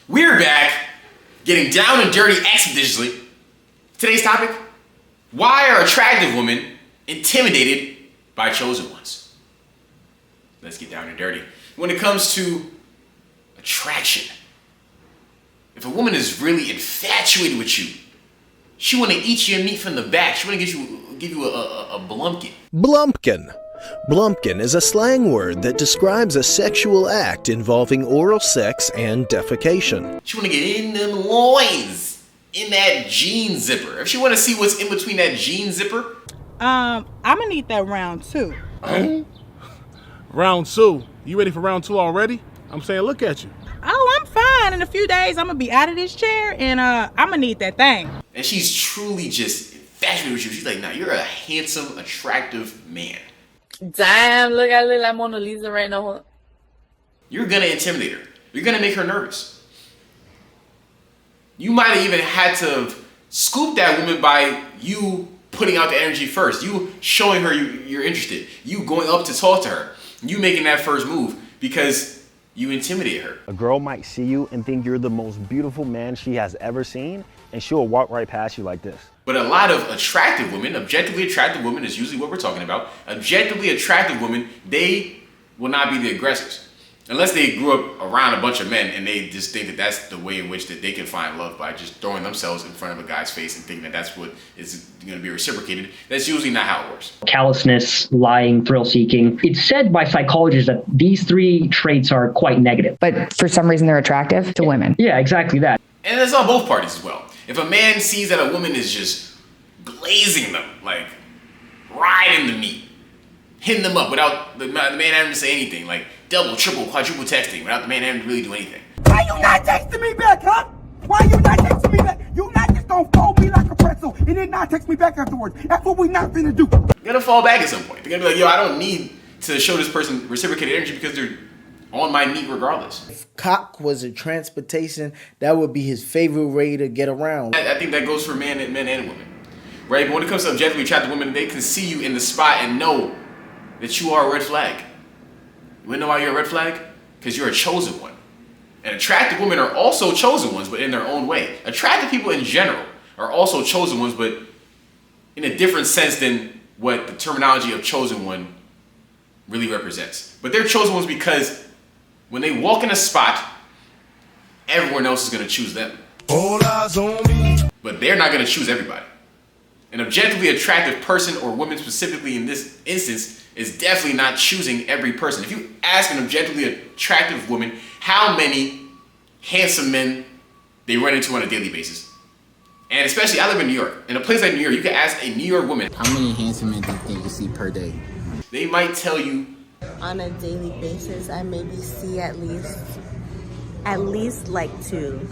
We're back, getting down and dirty expeditiously. Today's topic, why are attractive women intimidated by chosen ones? Let's get down and dirty. When it comes to attraction, if a woman is really infatuated with you, she want to eat your meat from the back. She want to give you a blumpkin. Blumpkin. Blumpkin is a slang word that describes a sexual act involving oral sex and defecation. She want to get in them loins, in that jean zipper. If she want to see what's in between that jean zipper, I'm gonna need that round two. Round two? You ready for round two already? I'm saying, look at you. Oh, I'm fine. In a few days, I'm gonna be out of this chair, and I'm gonna need that thing. and she's truly just infatuated with you. She's like, nah, you're a handsome, attractive man. Damn, look, I look like Mona Lisa right now. You're gonna intimidate her. You're gonna make her nervous. You might have even had to scoop that woman by you putting out the energy first. You showing her you're interested. You going up to talk to her. You making that first move because you intimidate her. A girl might see you and think you're the most beautiful man she has ever seen, and she'll walk right past you like this. But a lot of attractive women, objectively attractive women is usually what we're talking about. Objectively attractive women, they will not be the aggressors. Unless they grew up around a bunch of men and they just think that that's the way in which that they can find love by just throwing themselves in front of a guy's face and thinking that that's what is going to be reciprocated. That's usually not how it works. Callousness, lying, thrill-seeking. It's said by psychologists that these three traits are quite negative. But for some reason they're attractive to women. Yeah, exactly that. And it's on both parties as well. If a man sees that a woman is just glazing them, like riding the meat, hitting them up without the man having to say anything, like double, triple, quadruple texting without the man having to really do anything. Why you not texting me back, huh? Why you not texting me back? You not just gonna fold me like a pretzel and then not text me back afterwards. That's what we not finna do. They're gonna fall back at some point. They're gonna be like, yo, I don't need to show this person reciprocated energy because they're on my meat regardless. If cock was a transportation, that would be his favorite way to get around. I think that goes for men and women, right? But when it comes to objectively attractive women, they can see you in the spot and know that you are a red flag. You wanna know why you're a red flag? Because you're a chosen one. And attractive women are also chosen ones, but in their own way. Attractive people in general are also chosen ones, but in a different sense than what the terminology of chosen one really represents. But they're chosen ones because when they walk in a spot, everyone else is gonna choose them. All eyes on me. But they're not gonna choose everybody. An objectively attractive person, or woman specifically in this instance, is definitely not choosing every person. If you ask an objectively attractive woman how many handsome men they run into on a daily basis, and especially I live in New York, in a place like New York, you can ask a New York woman, how many handsome men do you think you see per day? They might tell you, on a daily basis, I maybe see at least like two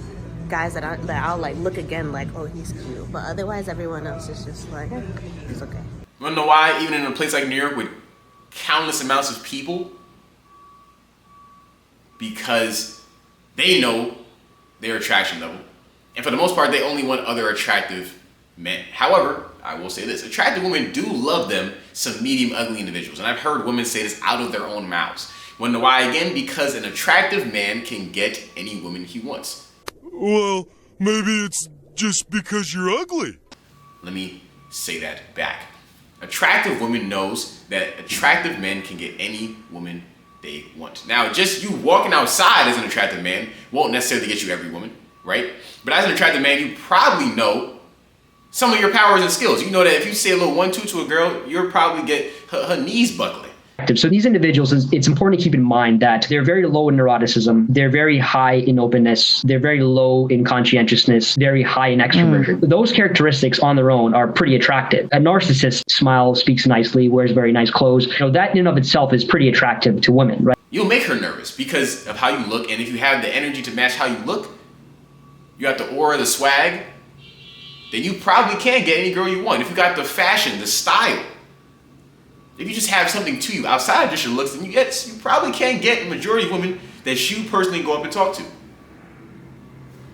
guys that I'll like look again like, oh, he's cute. But otherwise, everyone else is just like, it's okay. You wanna know why? Even in a place like New York with countless amounts of people, because they know their attraction level. And for the most part, they only want other attractive men. However, I will say this, attractive women do love them some medium ugly individuals. And I've heard women say this out of their own mouths. Wanna know why? Again, because an attractive man can get any woman he wants. Well, maybe it's just because you're ugly. Let me say that back. Attractive woman knows that attractive men can get any woman they want. Now, just you walking outside as an attractive man won't necessarily get you every woman, right? But as an attractive man, you probably know some of your powers and skills. You know that if you say a little 1-2 to a girl, you'll probably get her knees buckling. So these individuals, it's important to keep in mind that they're very low in neuroticism, they're very high in openness, they're very low in conscientiousness, very high in extroversion. Those characteristics on their own are pretty attractive. A narcissist smiles, speaks nicely, wears very nice clothes. You know, that in and of itself is pretty attractive to women, right? You'll make her nervous because of how you look, and if you have the energy to match how you look, you got the aura, the swag, then you probably can get any girl you want. If you got the fashion, the style, if you just have something to you outside of just your looks, then you probably can't get the majority of women that you personally go up and talk to.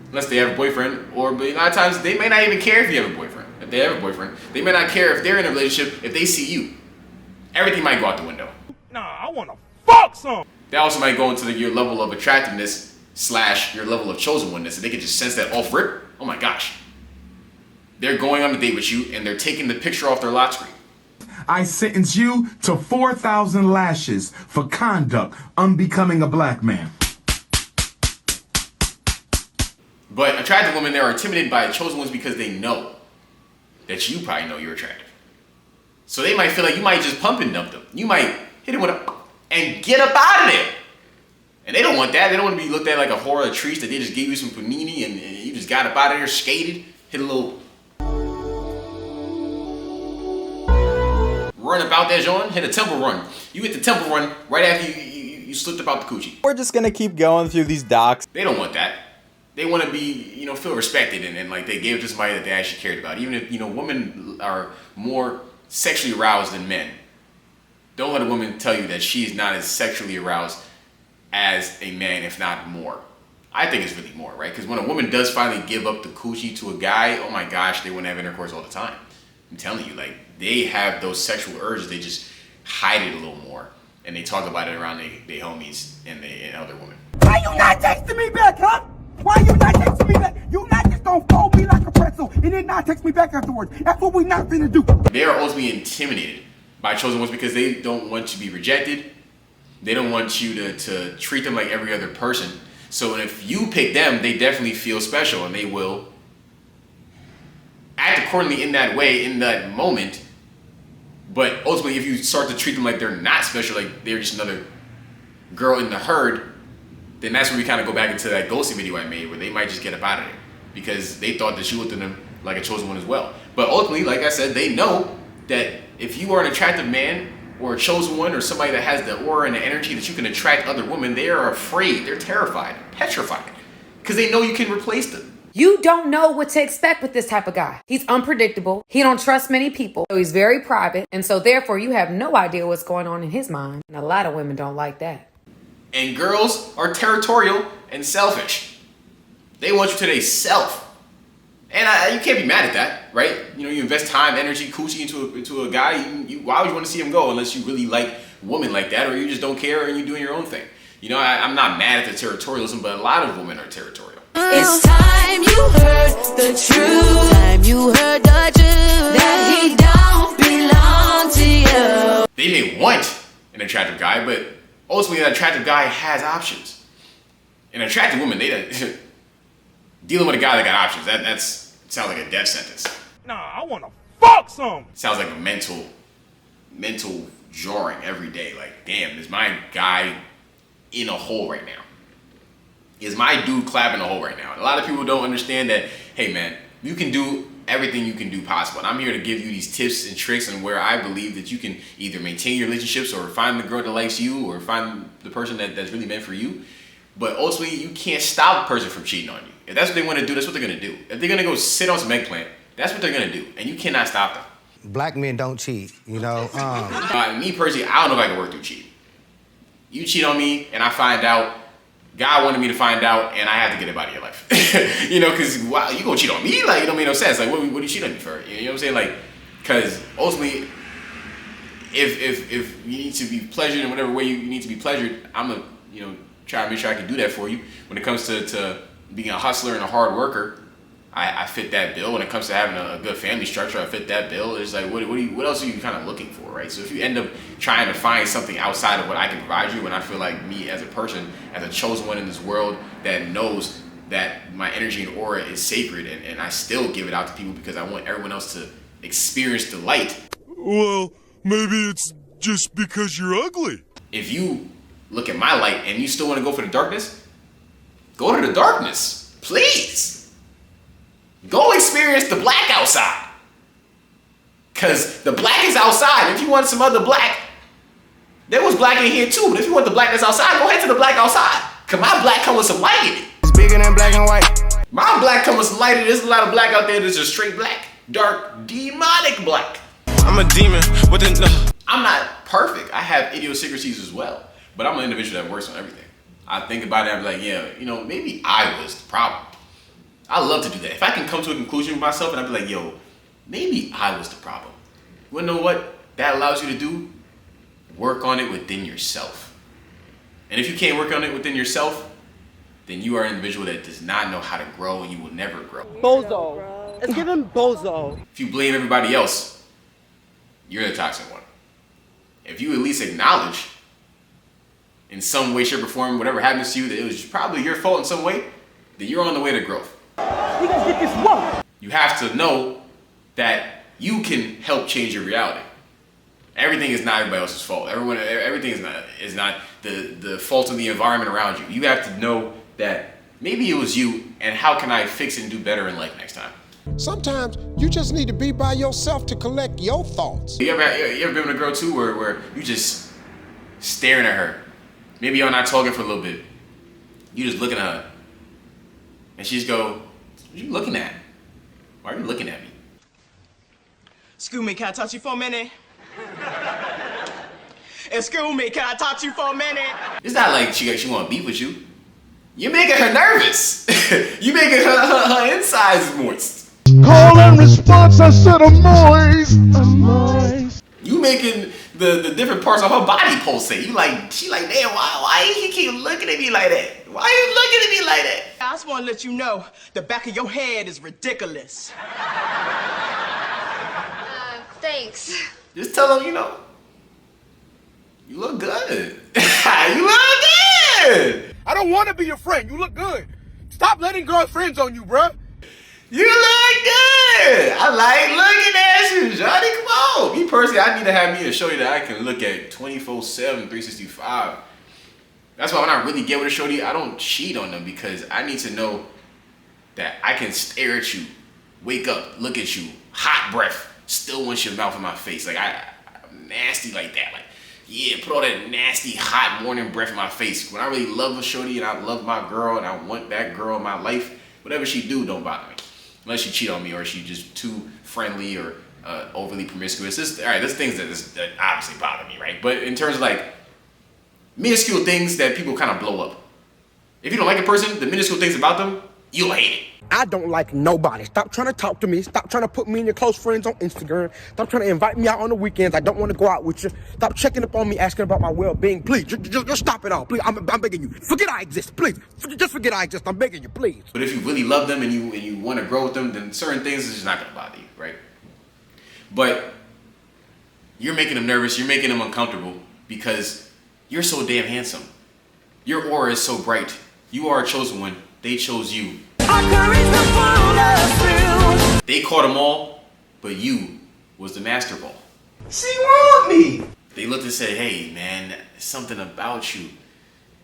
Unless they have a boyfriend, or a lot of times they may not even care if you have a boyfriend. If they have a boyfriend, they may not care if they're in a relationship. If they see you, everything might go out the window. Nah, I wanna fuck some. That also might go into your level of attractiveness / your level of chosen oneness, and they can just sense that off rip, oh my gosh. They're going on a date with you and they're taking the picture off their lock screen. I sentence you to 4,000 lashes for conduct unbecoming a black man. But attractive women, they're intimidated by chosen ones because they know that you probably know you're attractive. So they might feel like you might just pump and dump them. You might hit it with a and get up out of there. And they don't want that. They don't want to be looked at like a whore or a treat that they just gave you some panini and you just got up out of there, skated, hit a little run about that joint, hit a temple run. You hit the temple run right after you slipped about the coochie. We're just gonna keep going through these docs. They don't want that. They want to be, feel respected and like they gave it to somebody that they actually cared about. Even if, women are more sexually aroused than men. Don't let a woman tell you that she's not as sexually aroused as a man, if not more. I think it's really more, right? Because when a woman does finally give up the coochie to a guy, oh my gosh, they want to have intercourse all the time. I'm telling you, like, they have those sexual urges, they just hide it a little more. And they talk about it around their homies and other women. Why you not texting me back, huh? Why you not texting me back? You not just gonna fold me like a pretzel and then not text me back afterwards. That's what we not finna do. They are ultimately intimidated by chosen ones because they don't want to be rejected. They don't want you to treat them like every other person. So if you pick them, they definitely feel special and they will act accordingly in that way, in that moment. But ultimately, if you start to treat them like they're not special, like they're just another girl in the herd, then that's when we kind of go back into that ghosting video I made where they might just get up out of there because they thought that you looked at them like a chosen one as well. But ultimately, like I said, they know that if you are an attractive man or a chosen one or somebody that has the aura and the energy that you can attract other women, they are afraid, they're terrified, petrified, because they know you can replace them. You don't know what to expect with this type of guy. He's unpredictable. He don't trust many people. So he's very private. And so therefore you have no idea what's going on in his mind. And a lot of women don't like that. And girls are territorial and selfish. They want you to their self. And you can't be mad at that, right? You invest time, energy, coochie into a guy. Why would you want to see him go unless you really like women like that or you just don't care and you're doing your own thing? I'm not mad at the territorialism, but a lot of women are territorial. It's time you heard the truth. Time you heard the truth. That he don't belong to you. They may want an attractive guy, but ultimately an attractive guy has options. An attractive woman, dealing with a guy that got options, that sounds like a death sentence. Nah, I wanna fuck some. Sounds like a mental jarring every day. Like, damn, is my guy in a hole right now? Is my dude clapping a hole right now? And a lot of people don't understand that, hey man, you can do everything you can do possible. And I'm here to give you these tips and tricks and where I believe that you can either maintain your relationships or find the girl that likes you or find the person that's really meant for you. But ultimately, you can't stop a person from cheating on you. If that's what they want to do, that's what they're going to do. If they're going to go sit on some eggplant, that's what they're going to do. And you cannot stop them. Black men don't cheat, Me personally, I don't know if I can work through cheating. You cheat on me and I find out, God wanted me to find out, and I have to get it out of your life. Because wow, you gonna cheat on me? Like, it don't make no sense. Like, what do you cheat on me for? You know what I'm saying? Like, because ultimately, if you need to be pleasured in whatever way you need to be pleasured, I'm gonna try to make sure I can do that for you. When it comes to being a hustler and a hard worker, I fit that bill. When it comes to having a good family structure, I fit that bill. It's like, what else are you kind of looking for, right? So if you end up trying to find something outside of what I can provide you, and I feel like me as a person, as a chosen one in this world that knows that my energy and aura is sacred, and I still give it out to people because I want everyone else to experience the light. Well, maybe it's just because you're ugly. If you look at my light and you still want to go for the darkness, go to the darkness, please. Go experience the black outside. Because the black is outside. If you want some other black, there was black in here too. But if you want the black that's outside, go ahead to the black outside. Because my black come with some light in it. It's bigger than black and white. My black come with some light in it. There's a lot of black out there that's just straight black. Dark, demonic black. I'm a demon with a... I'm not perfect. I have idiosyncrasies as well. But I'm an individual that works on everything. I think about it and I'm like, yeah, maybe I was the problem. I love to do that. If I can come to a conclusion with myself and I'd be like, yo, maybe I was the problem. You wanna know what that allows you to do? Work on it within yourself. And if you can't work on it within yourself, then you are an individual that does not know how to grow, and you will never grow. Bozo. It's giving bozo. If you blame everybody else, you're the toxic one. If you at least acknowledge in some way, shape, or form, whatever happens to you, that it was probably your fault in some way, then you're on the way to growth. We gonna get this work. You have to know that you can help change your reality. Everything is not everybody else's fault. Everything is not the fault of the environment around you. You have to know that maybe it was you, and how can I fix it and do better in life next time? Sometimes you just need to be by yourself to collect your thoughts. You ever been with a girl too where you just staring at her? Maybe y'all not talking for a little bit. You just looking at her. And she just go, what are you looking at? Why are you looking at me? Excuse me, can I touch you for a minute? Excuse me, can I talk to you for a minute? It's not like she want to beef with you. You're making her nervous. You making her insides moist. Call and response, I said I'm moist. You making the different parts of her body pulsate. She like, damn, why he keep looking at me like that? Why are you looking at me like that? I just want to let you know, the back of your head is ridiculous. Thanks. Just tell them, you look good. You look good. I don't want to be your friend. You look good. Stop letting girlfriends on you, bruh. You look good. I like looking at you, Johnny. Come on. Me personally, I need to have me a shorty that I can look at 24/7, 365. That's why when I really get with a shorty, I don't cheat on them, because I need to know that I can stare at you, wake up, look at you, hot breath, still want your mouth in my face. Like I'm nasty like that. Like, yeah, put all that nasty hot morning breath in my face. When I really love a shorty and I love my girl and I want that girl in my life, whatever she do don't bother me. Unless she cheat on me or she just too friendly or overly promiscuous. All right, there's things that obviously bother me, right? But in terms of like minuscule things that people kind of blow up. If you don't like a person, the minuscule things about them, you'll hate it. I don't like nobody. Stop trying to talk to me. Stop trying to put me and your close friends on Instagram. Stop trying to invite me out on the weekends. I don't want to go out with you. Stop checking up on me, asking about my well-being. Please, just stop it all. Please, I'm begging you. Forget I exist, please. Just forget I exist. I'm begging you, please. But if you really love them and you want to grow with them, then certain things is just not gonna bother you, right? But you're making them nervous. You're making them uncomfortable because you're so damn handsome. Your aura is so bright. You are a chosen one. They chose you. They caught them all, but you was the master ball. She want me. They looked and said, hey man, something about you,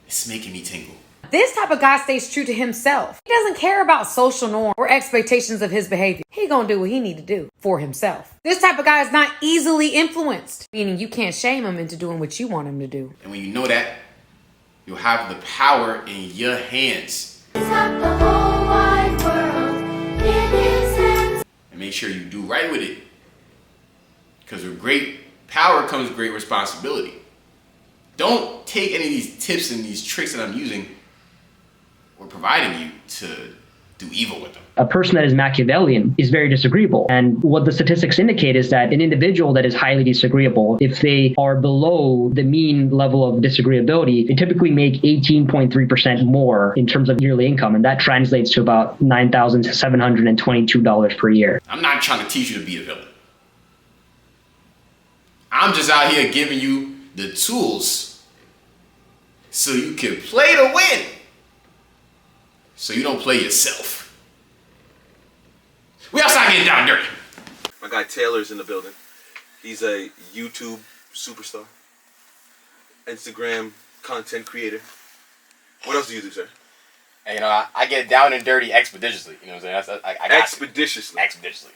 it's making me tingle. This type of guy stays true to himself. He doesn't care about social norms or expectations of his behavior. He gonna do what he need to do for himself. This type of guy is not easily influenced, meaning you can't shame him into doing what you want him to do. And when you know that, you'll have the power in your hands. And make sure you do right with it. Because with great power comes great responsibility. Don't take any of these tips and these tricks that I'm using or providing you to do evil with them. A person that is Machiavellian is very disagreeable. And what the statistics indicate is that an individual that is highly disagreeable, if they are below the mean level of disagreeability, they typically make 18.3% more in terms of yearly income. And that translates to about $9,722 per year. I'm not trying to teach you to be a villain. I'm just out here giving you the tools so you can play to win. So you don't play yourself. We outside getting down dirty. My guy Taylor's in the building. He's a YouTube superstar, Instagram content creator. What else do you do, sir? And, I get down and dirty expeditiously. You know what I'm saying? I got expeditiously. Expeditiously.